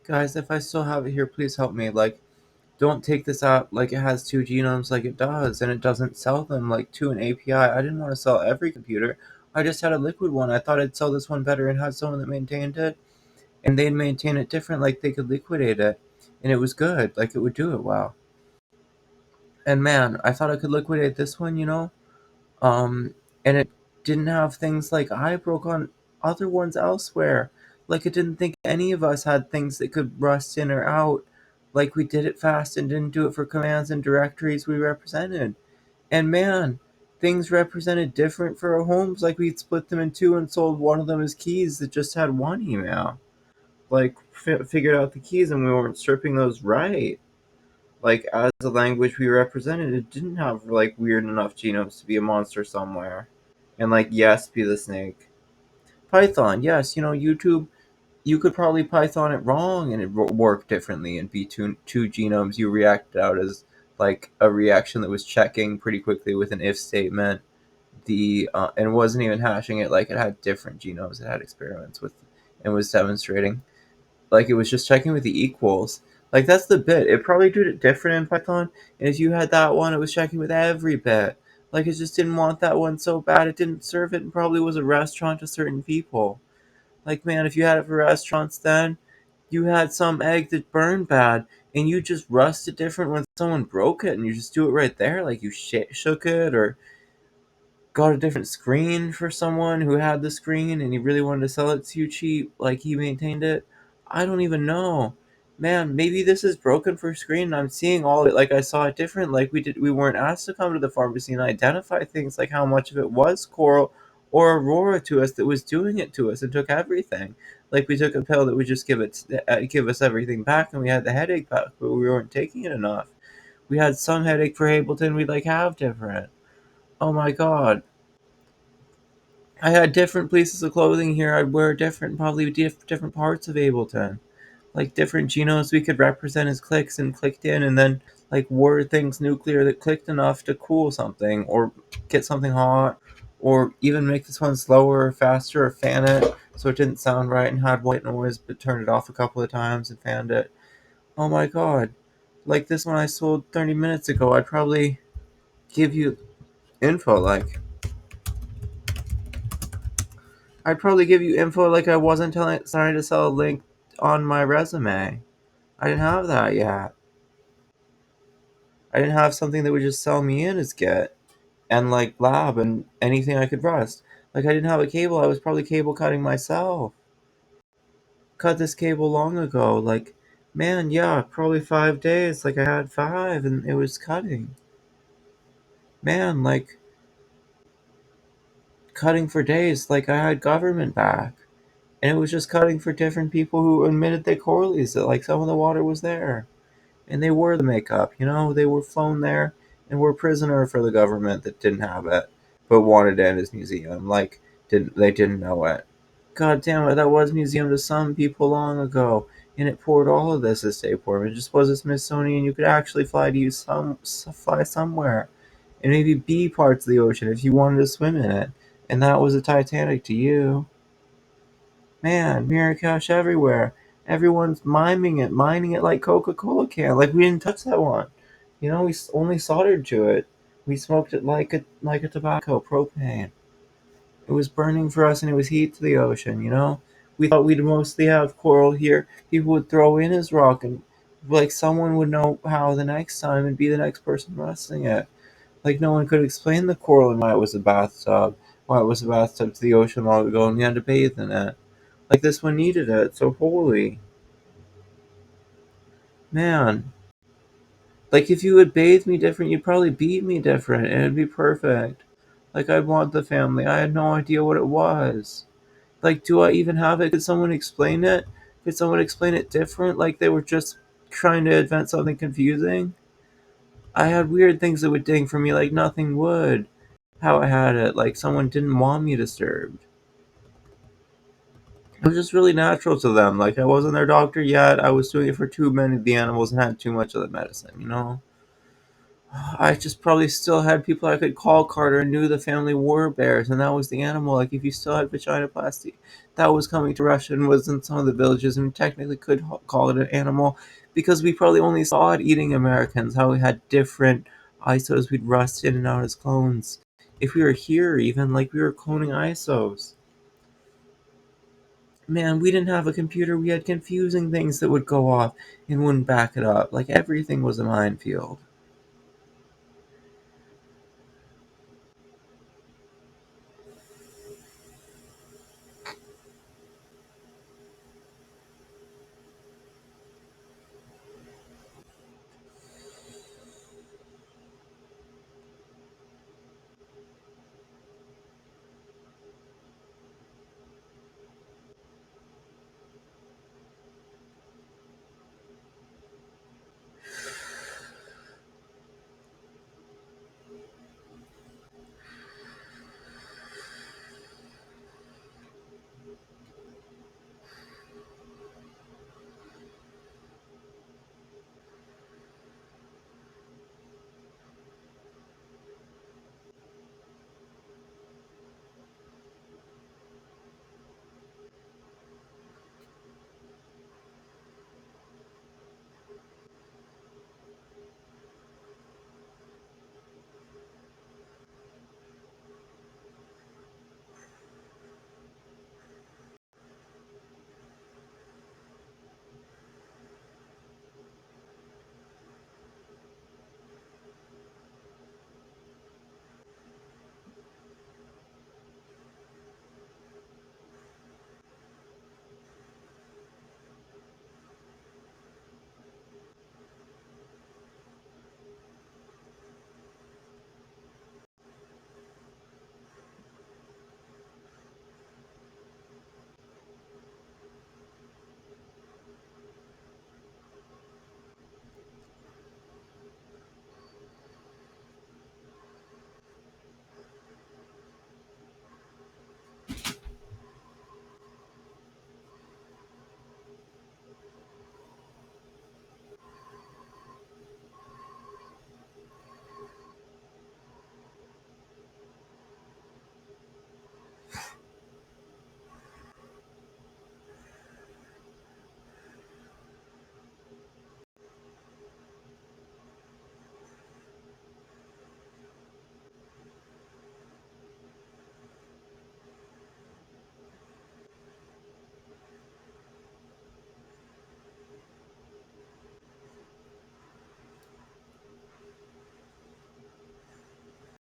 Guys, if I still have it here, please help me. Like, don't take this out like it has two genomes like it does, and it doesn't sell them like to an API. I didn't want to sell every computer. I just had a liquid one. I thought I'd sell this one better and had someone that maintained it, and they'd maintain it different, like they could liquidate it, and it was good, like it would do it well. And man, I thought I could liquidate this one. Um, and it didn't have things like I broke on other ones elsewhere. Like it didn't think any of us had things that could rust in or out. Like we did it fast and didn't do it for commands and directories we represented. And man, things represented different for our homes. Like we'd split them in two and sold one of them as keys that just had one email. Like figured out the keys and we weren't stripping those right. Like as a language we represented, it didn't have like weird enough genomes to be a monster somewhere. And like yes, be the snake. Python, yes, YouTube. You could probably Python it wrong and it work differently and be two genomes you reacted out as like a reaction that was checking pretty quickly with an if statement. The and wasn't even hashing it, like it had different genomes it had experiments with and was demonstrating. Like it was just checking with the equals. Like that's the bit. It probably did it different in Python. And if you had that one, it was checking with every bit. Like it just didn't want that one so bad it didn't serve it and probably was a restaurant to certain people. Like man, if you had it for restaurants then you had some egg that burned bad and you just rusted different when someone broke it and you just do it right there. Like you shook it or got a different screen for someone who had the screen and he really wanted to sell it to you cheap, like he maintained it. I don't even know. Man, maybe this is broken for screen and I'm seeing all of it like I saw it different. Like we weren't asked to come to the pharmacy and identify things like how much of it was coral or aurora to us that was doing it to us and took everything. Like we took a pill that would just give us everything back and we had the headache back, but we weren't taking it enough. We had some headache for Ableton we'd like have different. Oh my god. I had different pieces of clothing here. I'd wear different, probably different parts of Ableton, like different genomes we could represent as clicks and clicked in, and then like were things nuclear that clicked enough to cool something or get something hot, or even make this one slower or faster or fan it so it didn't sound right and had white noise, but turned it off a couple of times and fanned it. Oh my god! Like this one I sold 30 minutes ago. I'd probably give you info like I'd probably give you info like I wasn't trying to sell a link on my resume. I didn't have that yet. I didn't have something that would just sell me in as Git and like lab and anything I could rust. Like I didn't have a cable. I was probably cable cutting myself. Cut this cable long ago. Like, man, yeah, probably 5 days. Like I had five and it was cutting. Man, like cutting for days. Like I had government back. And it was just cutting for different people who admitted they correlated it. Like some of the water was there. And they were the makeup, they were flown there and were prisoner for the government that didn't have it, but wanted it in his museum. Like didn't know it. God damn it, that was museum to some people long ago, and it poured all of this estate port. It just was a Smithsonian. You could actually fly somewhere, and maybe be parts of the ocean if you wanted to swim in it. And that was a Titanic to you. Man, mirror cash everywhere. Everyone's mining it like Coca-Cola can. Like we didn't touch that one. We only soldered to it. We smoked it like a tobacco, propane. It was burning for us, and it was heat to the ocean. We thought we'd mostly have coral here. People would throw in his rock, and like someone would know how the next time and be the next person rusting it. Like no one could explain the coral and why it was a bathtub to the ocean long ago, and we had to bathe in it. Like this one needed it, so holy. Man. Like if you would bathe me different, you'd probably beat me different and it'd be perfect. Like I'd want the family. I had no idea what it was. Like do I even have it? Could someone explain it? Could someone explain it different? Like they were just trying to invent something confusing? I had weird things that would ding for me like nothing would. How I had it. Like someone didn't want me disturbed. It was just really natural to them. Like I wasn't their doctor yet. I was doing it for too many of the animals and had too much of the medicine. I just probably still had people I could call Carter and knew the family were bears, and that was the animal. Like, if you still had vaginoplasty, that was coming to Russia and was in some of the villages, and we technically could call it an animal because we probably only saw it eating Americans, how we had different ISOs we'd rust in and out as clones. If we were here, even, like, we were cloning ISOs. Man, we didn't have a computer, we had confusing things that would go off and wouldn't back it up. Like, everything was a minefield.